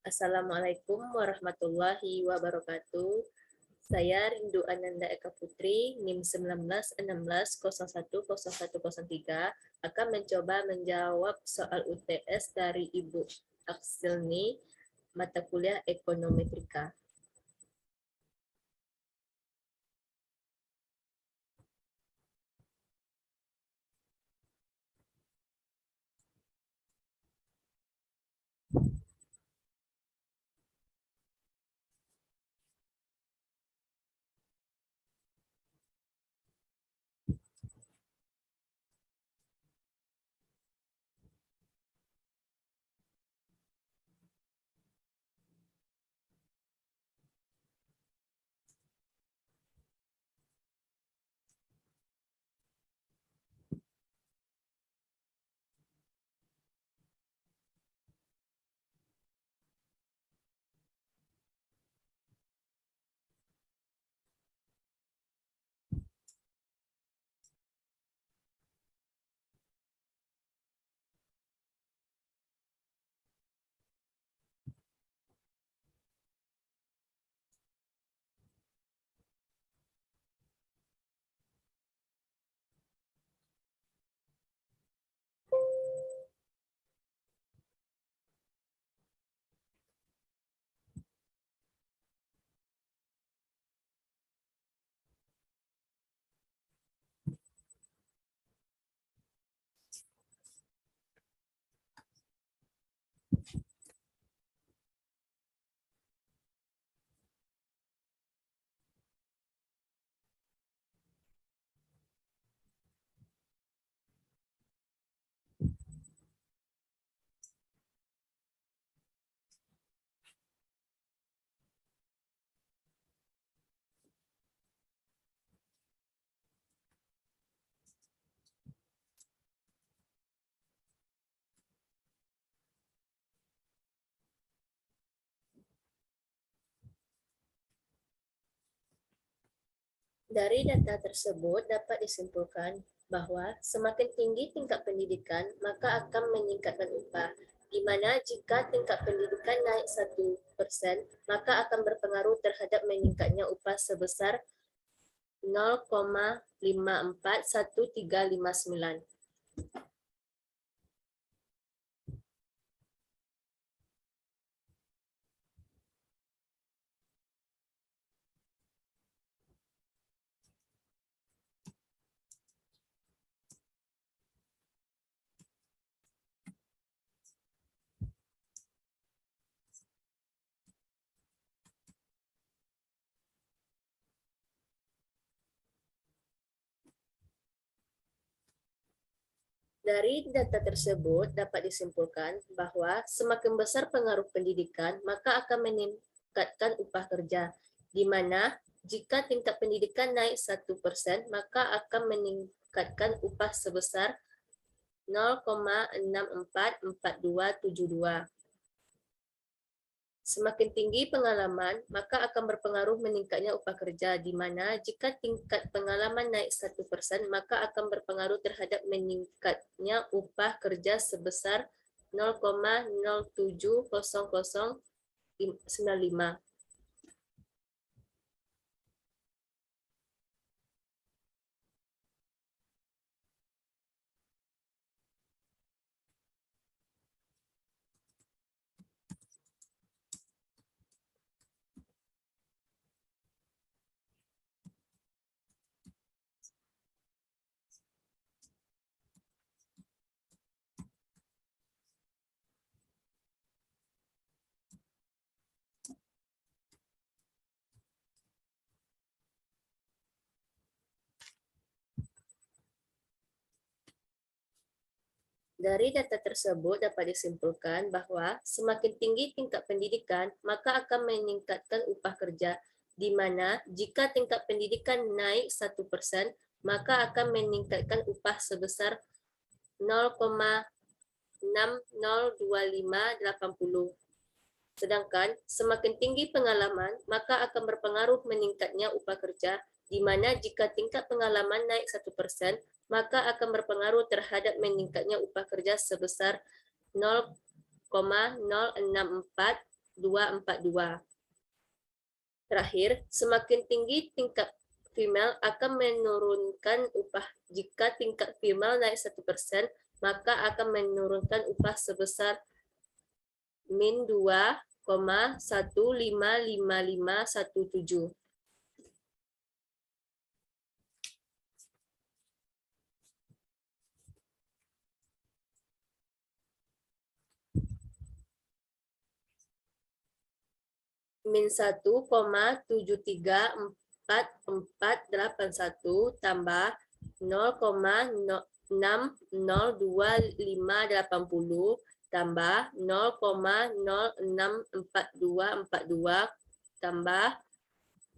Assalamualaikum warahmatullahi wabarakatuh. Saya Rindu Ananda Eka Putri, NIM 1916010103, akan mencoba menjawab soal UTS dari Ibu Aksilni, mata kuliah Ekonometrika. Dari data tersebut dapat disimpulkan bahwa semakin tinggi tingkat pendidikan, maka akan meningkatkan upah, di mana jika tingkat pendidikan naik 1%, maka akan berpengaruh terhadap meningkatnya upah sebesar 0,541359. Dari data tersebut dapat disimpulkan bahwa semakin besar pengaruh pendidikan, maka akan meningkatkan upah kerja, di mana jika tingkat pendidikan naik 1%, maka akan meningkatkan upah sebesar 0,644272. Semakin tinggi pengalaman, maka akan berpengaruh meningkatnya upah kerja, di mana jika tingkat pengalaman naik 1%, maka akan berpengaruh terhadap meningkatnya upah kerja sebesar 0,070095. Dari data tersebut dapat disimpulkan bahwa semakin tinggi tingkat pendidikan, maka akan meningkatkan upah kerja, di mana jika tingkat pendidikan naik 1%, maka akan meningkatkan upah sebesar 0,602580. Sedangkan semakin tinggi pengalaman, maka akan berpengaruh meningkatnya upah kerja, di mana jika tingkat pengalaman naik 1%, maka akan berpengaruh terhadap meningkatnya upah kerja sebesar 0,064 242. Terakhir, semakin tinggi tingkat female akan menurunkan upah. Jika tingkat female naik 1%, maka akan menurunkan upah sebesar min 2,155517. Min 1,7344481 tambah 0,602580 tambah 0,064242 tambah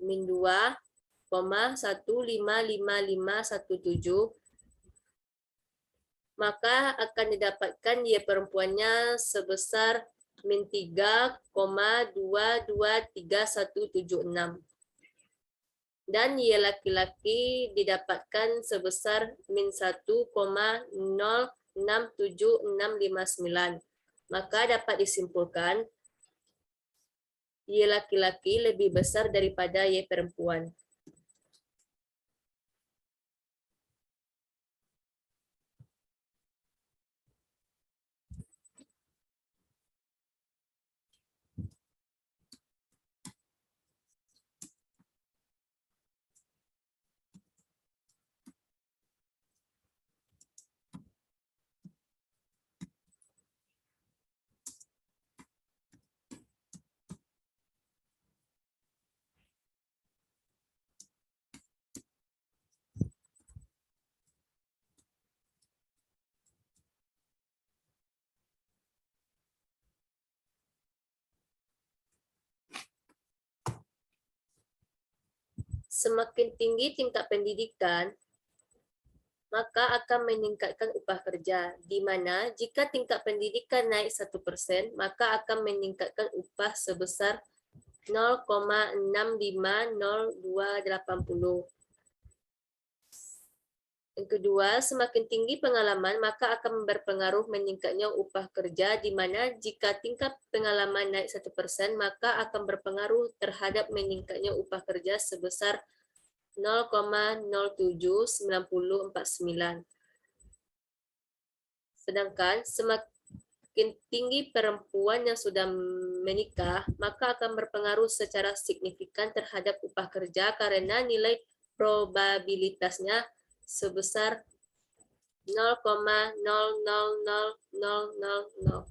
min 2,155517, maka akan didapatkan Y perempuannya sebesar min 3,223176. Dan Y laki-laki didapatkan sebesar min 1,067659. Maka dapat disimpulkan Y laki-laki lebih besar daripada Y perempuan. Semakin tinggi tingkat pendidikan, maka akan meningkatkan upah kerja, di mana jika tingkat pendidikan naik 1%, maka akan meningkatkan upah sebesar 0,650280. Yang kedua, semakin tinggi pengalaman, maka akan berpengaruh meningkatnya upah kerja, di mana jika tingkat pengalaman naik 1%, maka akan berpengaruh terhadap meningkatnya upah kerja sebesar 0,079049. Sedangkan semakin tinggi perempuan yang sudah menikah, maka akan berpengaruh secara signifikan terhadap upah kerja karena nilai probabilitasnya sebesar 0,000000.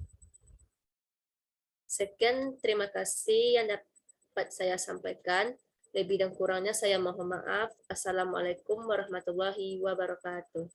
Sekian, terima kasih yang dapat saya sampaikan. Lebih dan kurangnya saya mohon maaf. Assalamualaikum warahmatullahi wabarakatuh.